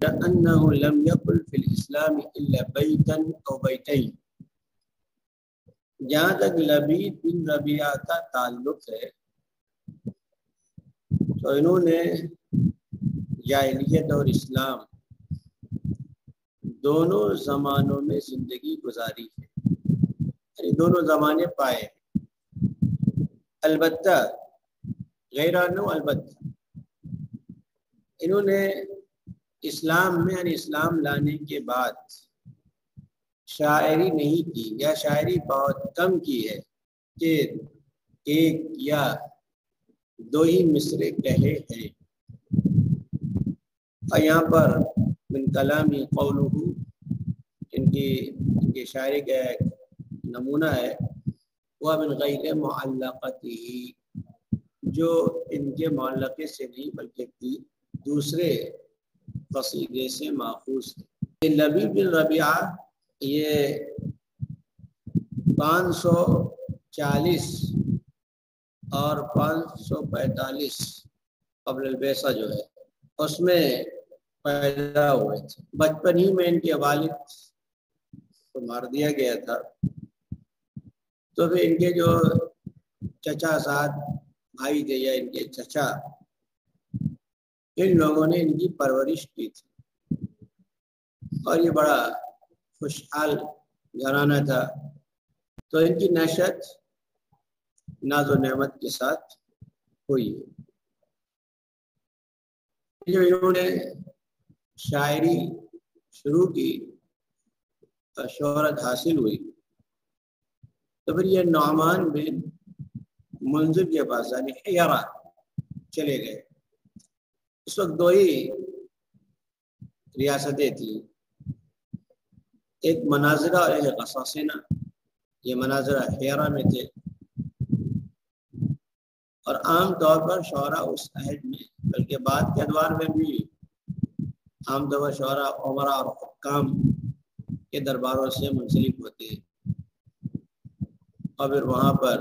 أنه لم يقل في الإسلام إلا بيتا أو بيتين. جہاں تک لبید بن ربیعہ کا تعلق ہے تو انہوں نے جاہلیت اور اسلام دونوں زمانوں میں زندگی گزاری ہے، یعنی دونوں زمانے پائے. البتہ غیرانو البتہ انہوں نے اسلام میں یعنی اسلام لانے کے بعد شاعری نہیں کی یا شاعری بہت کم کی ہے کہ ایک یا دو ہی مصرے کہے ہیں. اور یہاں پر من کلامی قولہ ان کی شاعری کا ایک نمونہ ہے وہ من غیر معلقتہ، جو ان کے معلقے سے نہیں بلکہ دوسرے قصیدے سے ماخوذ ہے. لبید بن ربیعہ یہ 540 اور 545 قبل البعثہ جو ہے اس میں پیدا ہوئے تھے. بچپن ہی میں ان کے والد کو مار دیا گیا تھا، تو پھر ان کے جو چچا ساتھ بھائی تھے یا ان کے چچا، ان لوگوں نے ان کی پرورش کی تھی. اور یہ بڑا خوشحال گھرانہ تھا، تو ان کی نشأت ناز و نعمت کے ساتھ ہوئی. جو انہوں نے شاعری شروع کی اور شہرت حاصل ہوئی تو پھر یہ نعمان بن منذر کے پاس یعنی حیرہ چلے گئے. اس وقت دو ہی ریاستیں تھیں، ایک مناظرہ اور ایک غساسنہ. یہ مناظرہ حیرہ میں تھے اور عام طور پر شعراء اس عہد میں بلکہ بعد کے ادوار میں بھی عام طور پر شعراء عمرا اور حکام کے درباروں سے منسلک ہوتے ہیں اور پھر وہاں پر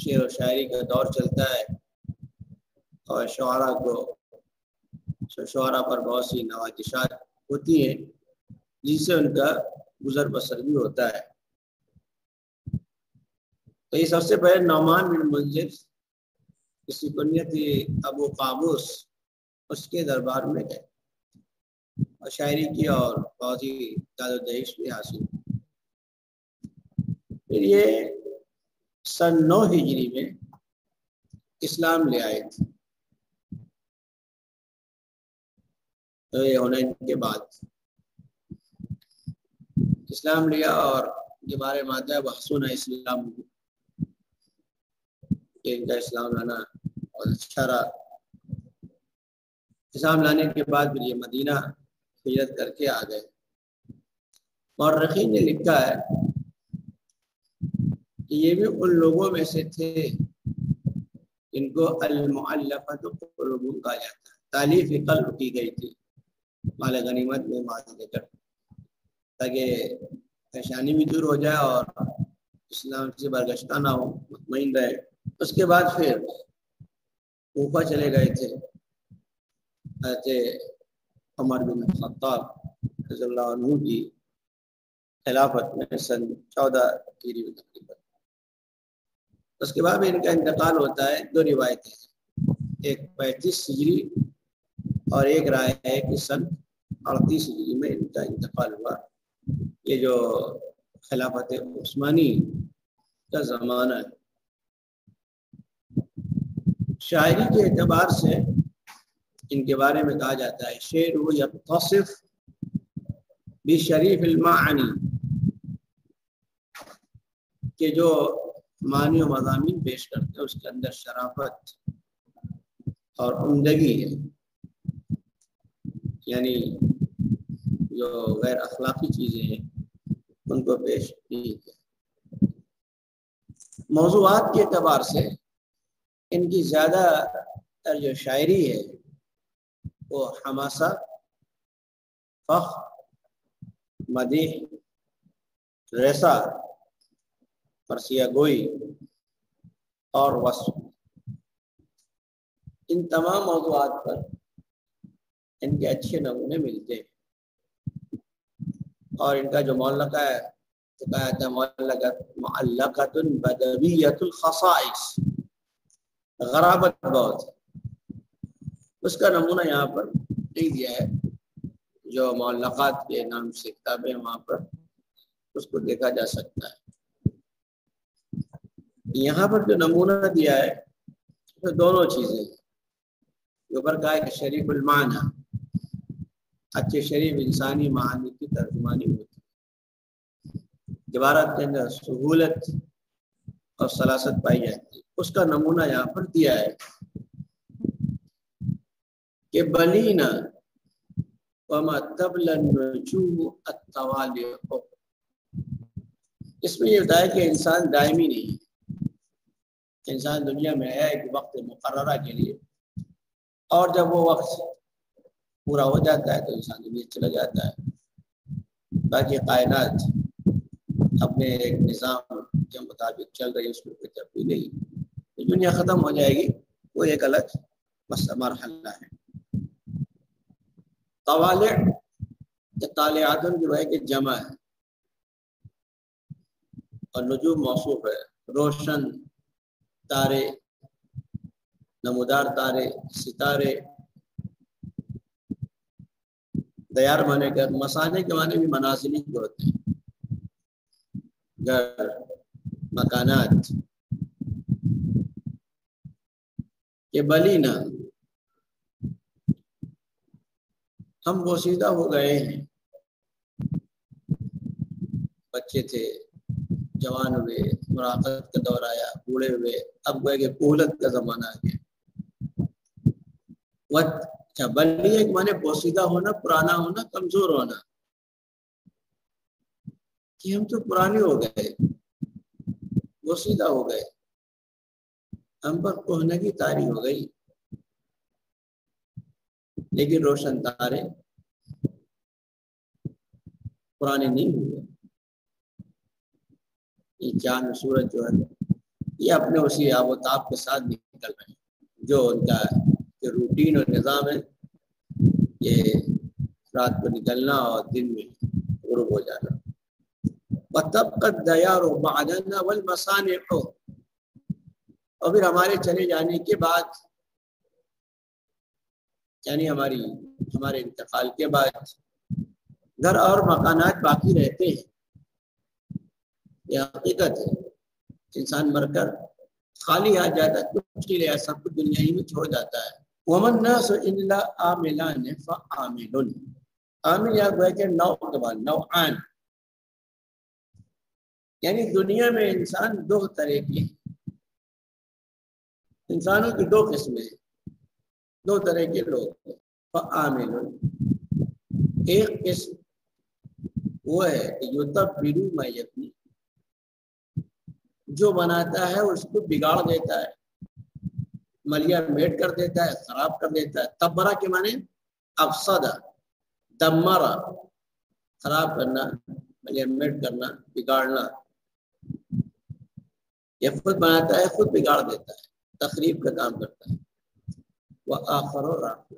شعر و شاعری کا دور چلتا ہے اور شعراء پر بہت سی نوازشات ہوتی ہیں جس سے ان کا گزر بسر بھی ہوتا ہے. تو یہ سب سے پہلے نعمان بن منذر، اس کی کنیت ابو قابوس، اس کے دربار میں گئے اور شاعری کی اور بہت ہی داد و دہش بھی حاصل. پھر یہ سن 9 ہجری میں اسلام لے آئے تھے. تو یہ ہونے کے بعد اسلام لیا اور یہ بارے میں آتا ہے وحسن اسلام، کہ ان کا اسلام لانا اور اچھا رہا. اسلام لانے کے بعد پھر یہ مدینہ ہجرت کر کے آ گئے. مورخین نے لکھا ہے کہ یہ بھی ان لوگوں میں سے تھے جن کو المؤلفۃ قلوبہم کہا جاتا ہے. تالیف قلب کی گئی تھی مال غنیمت میں مال دے کر تاکہ پریشانی بھی دور ہو جائے اور اسلام سے برگشتہ نہ ہو، مطمئن رہے. اس کے بعد پھر کوفہ چلے گئے تھے. حضرت عمر بن خطاب رضی اللہ عنہ کی خلافت میں سن 14 ہجری میں تقریباً. اس کے بعد ان کا انتقال ہوتا ہے. دو روایتیں ہیں، ایک 35 ہجری اور ایک رائے ہے کہ سن 38 ہجری میں ان کا انتقال ہوا. یہ جو خلافت عثمانی کا زمانہ ہے. شاعری کے اعتبار سے ان کے بارے میں کہا جاتا ہے شعر یتصف بشریف المعانی، کہ جو معنی و مضامین پیش کرتے ہیں اس کے اندر شرافت اور عمدگی ہے، یعنی جو غیر اخلاقی چیزیں ہیں ان کو پیش نہیں کیا. موضوعات کے اعتبار سے ان کی زیادہ تر جو شاعری ہے وہ حماسہ، فخر، مدیح، ریسہ، مرثیہ گوئی اور وصف، ان تمام موضوعات پر ان کے اچھے نمونے ملتے ہیں. اور ان کا جو معلقہ ہے تو کہا جاتا ہے معلقۃ بدویۃ الخصائص، غرابت بہت ہے. اس کا نمونہ یہاں پر نہیں دیا ہے. جو معلقات کے نام سے کتابیں وہاں پر اس کو دیکھا جا سکتا ہے. یہاں پر جو نمونہ دیا ہے تو دونوں چیزیں اوپر کہا ہے کہ شریف المعنی، اچھے شریف انسانی معانی کی ترجمانی ہوتی ہے، عبارت کے اندر سہولت اور سلاست پائی جاتی ہے. اس کا نمونہ یہاں پر دیا ہے کہ بلینا وما تبل النجوم التوالع. اس میں یہ بتایا کہ انسان دائمی نہیں ہے. انسان دنیا میں ہے ایک وقت مقررہ کے لیے، اور جب وہ وقت پورا ہو جاتا ہے تو انسان دنیا چلا جاتا ہے. باقی کائنات اپنے ایک نظام کے مطابق چل رہی ہے، اس میں کوئی تبدیلی نہیں. دنیا ختم ہو جائے گی، وہ ایک الگ مرحلہ ہے. طوالع طالعات جو ہے کہ جمع ہے، اور نجوم موصوف ہے. روشن تارے، نمودار تارے، ستارے. دیار مانے گھر، مسانے کے معنی بھی منازلی کے ہوتے ہیں، گھر، مکانات. کہ بلینا ہم بوسیدہ ہو گئے ہیں. بچے تھے، جوان ہوئے، مراقبت کا دور آیا، بوڑھے ہوئے، اب گئے کہ قولت کا زمانہ آ گیا. اچھا، بلی ایک معنی بوسیدہ ہونا، پرانا ہونا، کمزور ہونا. کہ ہم تو پرانے ہو گئے، بوسیدہ ہو گئے، ہم پر کہنگی طاری ہو گئی. لیکن روشن تارے پرانے نہیں ہوئے. یہ چاند سورج جو ہے یہ اپنے اسی آب و تاب کے ساتھ نکل رہے ہیں. جو ان کا جو روٹین اور نظام ہے، یہ رات کو نکلنا اور دن میں غروب ہو جانا. وَتَبْقَى الدَّيَارُ بَعْدَنَا وَالْمَصَانِعُ. اور پھر ہمارے چلے جانے کے بعد، یعنی ہمارے انتقال کے بعد گھر اور مکانات باقی رہتے ہیں. یہ حقیقت ہے. انسان مر کر خالی آ جاتا ہے، کچھ نہیں رہا، سب کچھ دنیا ہی میں چھوڑ جاتا ہے. وَمَن النَّاسُ إِلَّا عَامِلَانِ فَعَامِلٌ. عامل یا گویا کہ نوع کے بعد نوعان، یعنی دنیا میں انسان دو طرح کے ہیں. انسانوں کی دو قسمیں ہیں، دو طرح کے لوگ ہیں. فَعَامِلٌ، ایک قسم وہ ہے کہ یُتَبِّرُ مَا یَبْنِی، جو بناتا ہے اس کو بگاڑ دیتا ہے، ملیا میٹ کر دیتا ہے، خراب کر دیتا ہے. تبرہ کے معنی افسدہ، دمرہ، خراب کرنا، ملیا میٹ کرنا، بگاڑنا. یہ خود بناتا ہے، خود بگاڑ دیتا ہے، تخریب کا کام کرتا ہے. وَآخَرُ رَافِعٌ،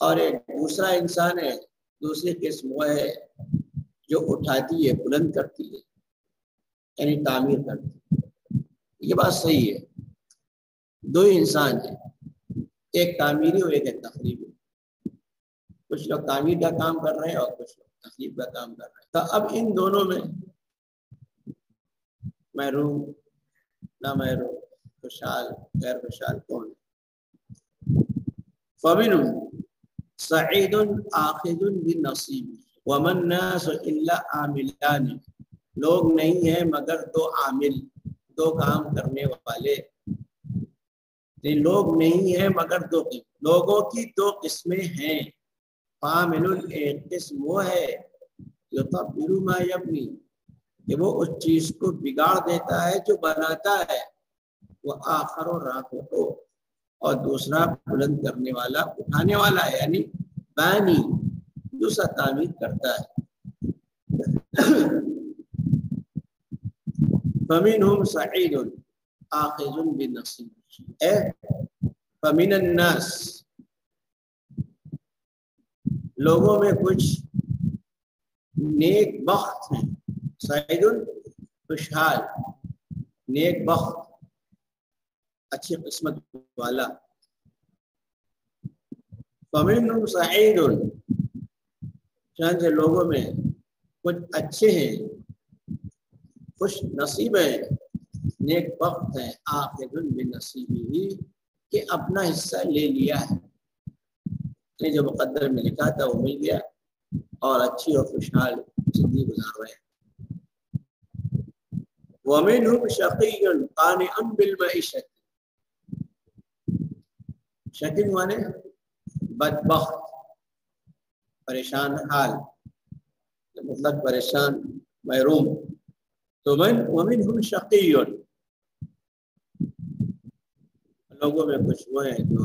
اور ایک دوسرا انسان ہے، دوسری قسم وہ ہے جو اٹھاتی ہے، بلند کرتی ہے، یعنی تعمیر کرتی ہے. یہ بات صحیح ہے. دو انسان ہیں، ایک تعمیری اور ایک تخریبی. کچھ لوگ تعمیر کا کام کر رہے ہیں اور کچھ لوگ تخریب کا کام کر رہے ہیں. تو اب ان دونوں میں محروم، نہ محروم، خوشحال، غیر خوشحال کون ہے؟ فَمِنْهُمْ سَعِيدٌ آخِذٌ بِالنَّصِيبِ وَمَا النَّاسُ إِلَّا عَامِلَانِ. لوگ نہیں ہیں مگر دو عامل، دو کام کرنے والے. لوگ نہیں ہیں مگر دو قسم، لوگوں کی دو قسمیں ہیں. عامل ایک قسم وہ ہے یُتَبِّرُ مَا یَبْنِی، کہ وہ اس چیز کو بگاڑ دیتا ہے جو بناتا ہے. وہ آخر و رافع، اور دوسرا بلند کرنے والا، اٹھانے والا ہے، یعنی بانی، دوسرا تعمیر کرتا ہے. فَمِنْهُمْ سَعِيدٌ آخِذٌ بِالنَّصِيبِ. فَمِنَ النَّاسِ، لوگوں میں کچھ نیک بخت ہیں، سعید خوشحال، نیک بخت، اچھی قسمت والا. فمنهم سعید، چنانچہ لوگوں میں کچھ اچھے ہیں، خوش نصیب ہیں، نیک بخت ہیں، آخذ بنصیبہ، کہ اپنا حصہ لے لیا ہے، جو مقدر میں لکھا تھا وہ مل گیا اور اچھی اور خوشحال زندگی گزار رہے ہیں. وَمِنْهُمْ شَقِيٌّ قَانِعٌ بِالْمَعِیشَةِ، شقی مانے بدبخت، پریشان حال، مطلب پریشان محروم. تو وَمِنْهُمْ شَقِيٌّ، لوگوں میں کچھ وہ ہیں جو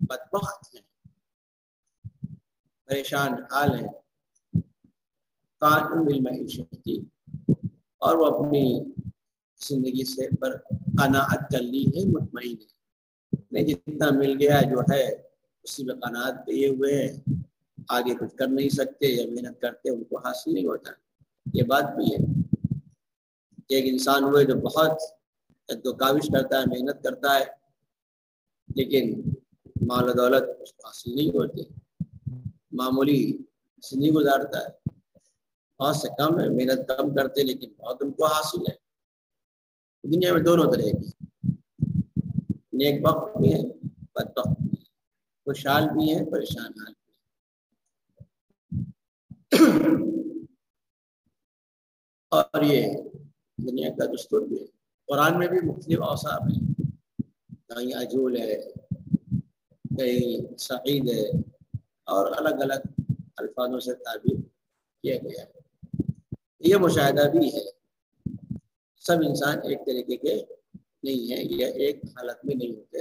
بدبخت ہیں، پریشان حال ہیں، قانع بالمعیشت، اور وہ اپنی زندگی سے پر قناعت کر لی ہے، مطمئن ہے، نہیں جتنا مل گیا جو ہے اسی میں قناعت کیے ہوئے ہیں، آگے کچھ کر نہیں سکتے، یا محنت کرتے ان کو حاصل نہیں ہوتا. یہ بات بھی ہے کہ ایک انسان ہوئے جو بہت کاوش کرتا ہے، محنت کرتا ہے، لیکن مال و دولت اس کو حاصل نہیں ہوتی، معمولی زندگی گزارتا ہے، بہت سے کم ہے، محنت کم کرتے لیکن بہت ان کو حاصل ہے. دنیا میں دونوں طرح کی، نیک بخت بھی ہے، بدبخت بھی ہے، خوشحال بھی ہے، پریشان حال بھی ہے. اور یہ دنیا کا دستور بھی ہے. قرآن میں بھی مختلف اوصاف ہیں، کہیں عجول ہے، کہیں سعید ہے، اور الگ الگ الفاظوں سے تعبیر کیا گیا ہے. یہ مشاہدہ بھی ہے، سب انسان ایک طریقے کے نہیں ہیں، یا ایک حالت میں نہیں ہوتے،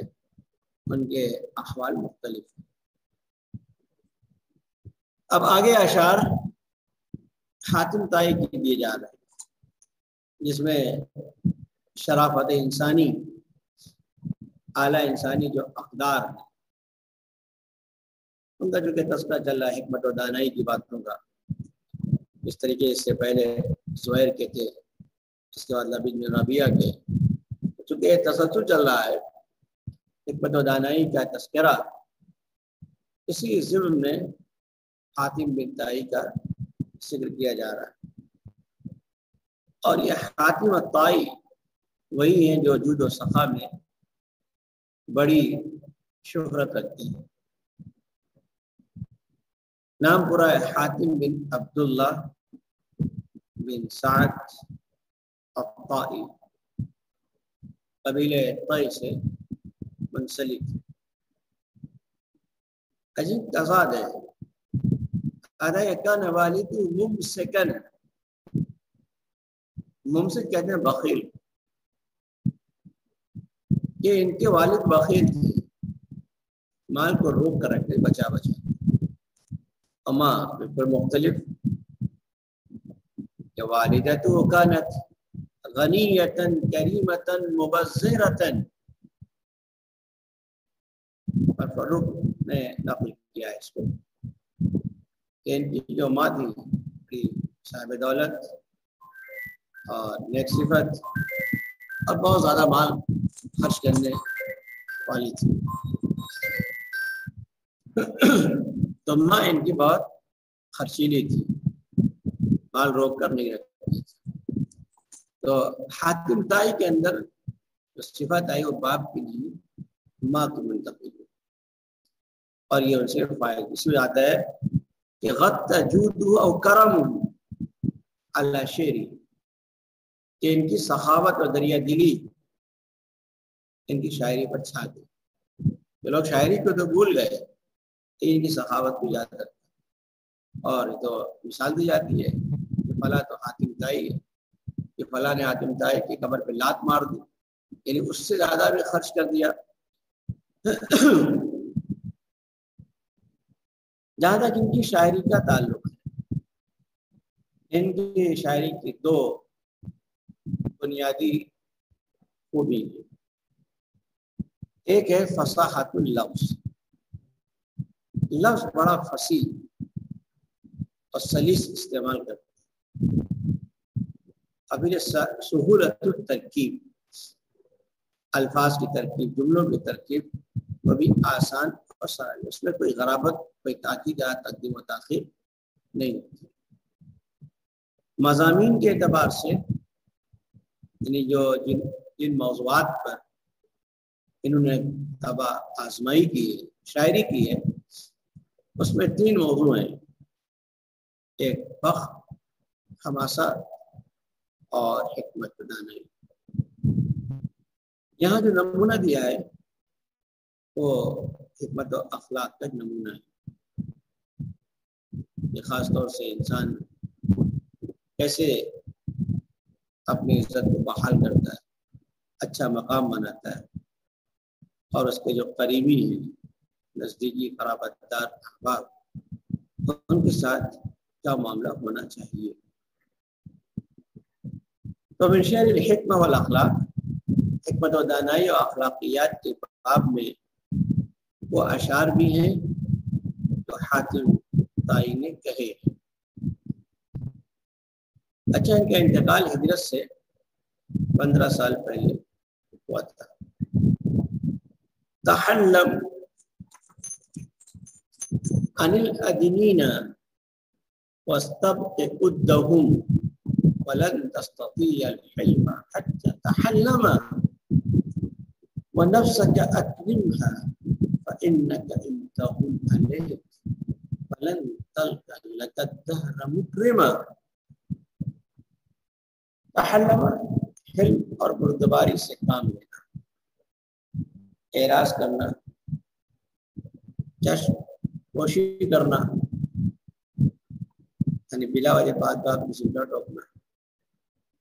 ان کے احوال مختلف ہیں. اب آگے اشعار حاتم طائی کے دیے جا رہے ہیں، جس میں شرافت انسانی، اعلیٰ انسانی جو اقدار ہیں ان کا جو کہ تذکرہ چل رہا ہے، حکمت و دانائی کی باتوں کا. اس طریقے سے پہلے زہیر کے تھے، اس کے بعد لبید بن ربیعہ کے. چونکہ تسلسل چل رہا ہے، حکمت و دانائی کا تذکرہ، اسی ضمن میں حاتم بن طائی کا ذکر کیا جا رہا ہے. اور یہ حاتم طائی وہی ہیں جو جود و سخا میں بڑی شہرت رکھتے ہیں. نام پورا ہے حاتم بن عبداللہ بن سعد الطائی، قبیلہ طائی سے منسلک. عجیب تضاد ہے. کان والد ممسکن، ممسک کہتے ہیں بخیل، کہ ان کے والد بخیل تھے، مال کو روک کر رکھتے بچا بچا. اما بالکل مختلف، کہ والدتہ کانت غنیۃ کریمۃ مبذرۃ. اور فروخ نے نقل کیا ہے اس کو کہ ان کی جو ماں تھی صاحب دولت اور نیک صفت اور بہت زیادہ مال خرچ کرنے والی تھی. تو ماں ان کی بہت خرچیلی تھی، مال روک کر نہیں رکھتی تھی. تو حاتم طائی کے اندر جو صفت آئی وہ باپ کی نہیں، ماں کی منتقل. اور یہ ان سے فائد اس میں آتا ہے کہ غط جودہ او کرم اللہ شعری، کہ ان کی سخاوت اور دریا دلی ان کی شاعری پر چھا گئی. جو لوگ شاعری کو تو بھول گئے، ان کی سخاوت کو یاد رکھتے. اور تو مثال دی جاتی ہے کہ فلاں تو حاتم طائی ہے، کہ فلاں نے حاتم طائی کی قبر پہ لات مار دی، یعنی اس سے زیادہ بھی خرچ کر دیا. جہاں تک ان کی شاعری کا تعلق ہے، ان کی شاعری کی دو بنیادی خوبی ہے. ایک ہے فصاحت اللفظ، لفظ بڑا فصیح اور سلیس استعمال کرتے ہیں. اب یہ سہولت الترکیب، الفاظ کی ترکیب، جملوں کی ترکیب وہ بھی آسان اور سہل، اس میں کوئی غرابت، کوئی تاکید یا تقدیم و تاخیر نہیں ہوتی. مضامین کے اعتبار سے یعنی جو جن موضوعات پر انہوں نے آزمائی کی ہے، شاعری کی ہے، اس میں 3 موضوع ہیں. ایک فخر، حماسہ اور حکمت دانائی. یہاں جو نمونہ دیا ہے وہ حکمت و اخلاق کا نمونہ ہے. یہ خاص طور سے انسان کیسے اپنی عزت کو بحال کرتا ہے، اچھا مقام بناتا ہے، اور اس کے جو قریبی ہیں، نزدیکی قرابت دار احباب، ان کے ساتھ کیا معاملہ ہونا چاہیے. تو من شعر الحکمہ والاخلاق، حکمت و دانائی اور اخلاقیات کے باب میں وہ اشعار بھی ہیں جو حاتم طائی نے کہے ہیں. اچھا، ان کا انتقال ہجرت سے 15 سال پہلے ہوا تھا. تحلم عن الادنین واستبق قدهم ولن تستطيع الحلم حتى تحلم ونفسك أكرمها فإنك إن تهن عليك فلن تلقى لك الدهر مكرما. تحلم حلم اور بردباری سے کام لینا، اعراض کرنا، چشم پوشی کرنا، یعنی بلا وجہ بات کسی کا ٹوکنا.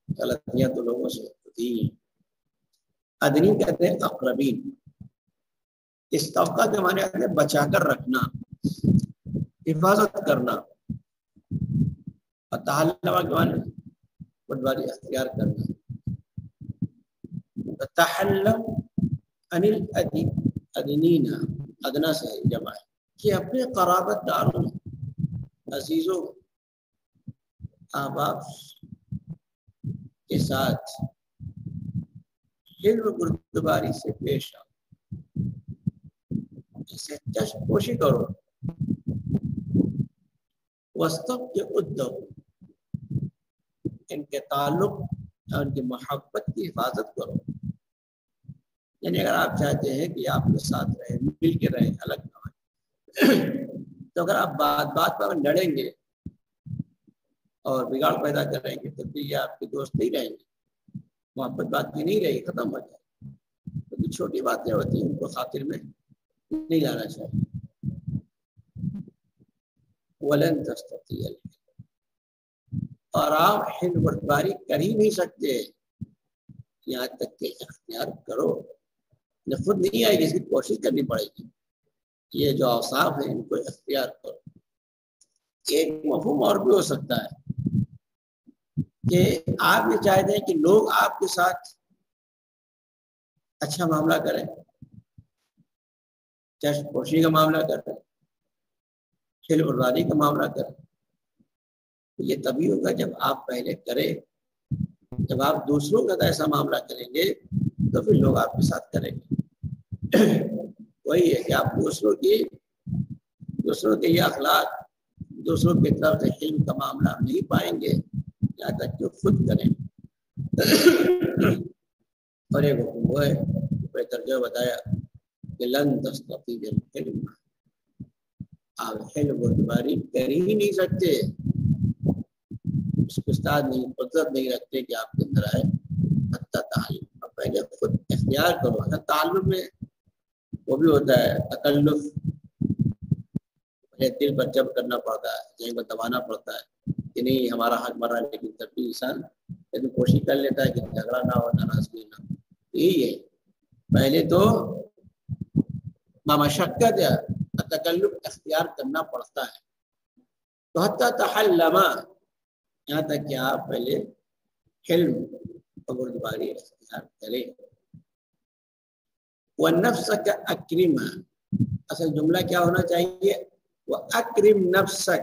غلطیاں تو لوگوں سے ہوتی ہیں. ادنی کہتے ہیں اقربین. استوقع کے معنی آتے ہیں بچا کر رکھنا، حفاظت کرنا. اور تحلم کے معنی بردباری اختیار کرنا. تحلم عن الادنین، ادنا سے جمع ہے کہ اپنے قرابت داروں، عزیزوں، احباب کے ساتھ حلم بردباری سے پیش آؤ، اسے چشم پوشی کرو. وسطب کے ادو، ان کے تعلق اور ان کی محبت کی حفاظت کرو. یعنی اگر آپ چاہتے ہیں کہ آپ کے ساتھ رہیں، مل کے رہیں، الگ نہ ہوئے، تو اگر آپ بات پر لڑیں گے اور بگاڑ پیدا کریں گے تو پھر یہ آپ کے دوست نہیں رہیں گے، محبت بات کی نہیں رہی، ختم ہو جائے. کیونکہ چھوٹی باتیں ہوتی ہیں، ان کو خاطر میں نہیں لانا چاہیے. ولن تستطيع، اور آپ حلم بردباری کر ہی نہیں سکتے یہاں تک کہ اختیار کرو. خود نہیں آئے گی، اس کی کوشش کرنی پڑے گی. یہ جو اوصاف ہیں ان کو اختیار کرو. ایک مفہوم اور بھی ہو سکتا ہے کہ آپ یہ چاہتے ہیں کہ لوگ آپ کے ساتھ اچھا معاملہ کریں، چشم پوشی کا معاملہ کریں، حلم بردباری کا معاملہ کریں. یہ تبھی ہوگا جب آپ پہلے کریں. جب آپ دوسروں کا ایسا معاملہ کریں گے تو پھر لوگ آپ کے ساتھ کریں گے. وہی ہے کہ آپ دوسروں کے یہ اخلاق، دوسروں کی طرف سے حلم کا معاملہ نہیں پائیں گے یہاں تک کہ خود کریں. اور ایک حکم وہ ہے ترجمہ بتایا کہ لن تستطيع الحلم، آپ حلم بردباری کر ہی نہیں سکتے، اس کو استاد نہیں، قدرت نہیں رکھتے کہ آپ کے اندر آئے. حتی تعلم، پہلے خود اختیار کرو. تعلم میں وہ بھی ہوتا ہے تکلف، دل پر جب کرنا پڑتا ہے، یہیں پر دبانا پڑتا ہے کہ نہیں ہمارا حق مر رہا ہے، لیکن تب بھی انسان کوشش کر لیتا ہے کہ جھگڑا نہ ہو، ناراضگی نہ ہو. یہی ہے، پہلے تو مشقت تکلف اختیار کرنا پڑتا ہے. تو حتی تحلم، یہاں تک کہ آپ پہلے حلم اور بردباری اختیار کریں. وَنَفْسَكَ أَكْرِمْ، اصل جملہ کیا ہونا چاہیے؟ وَأَكْرِمْ نَفْسَكَ،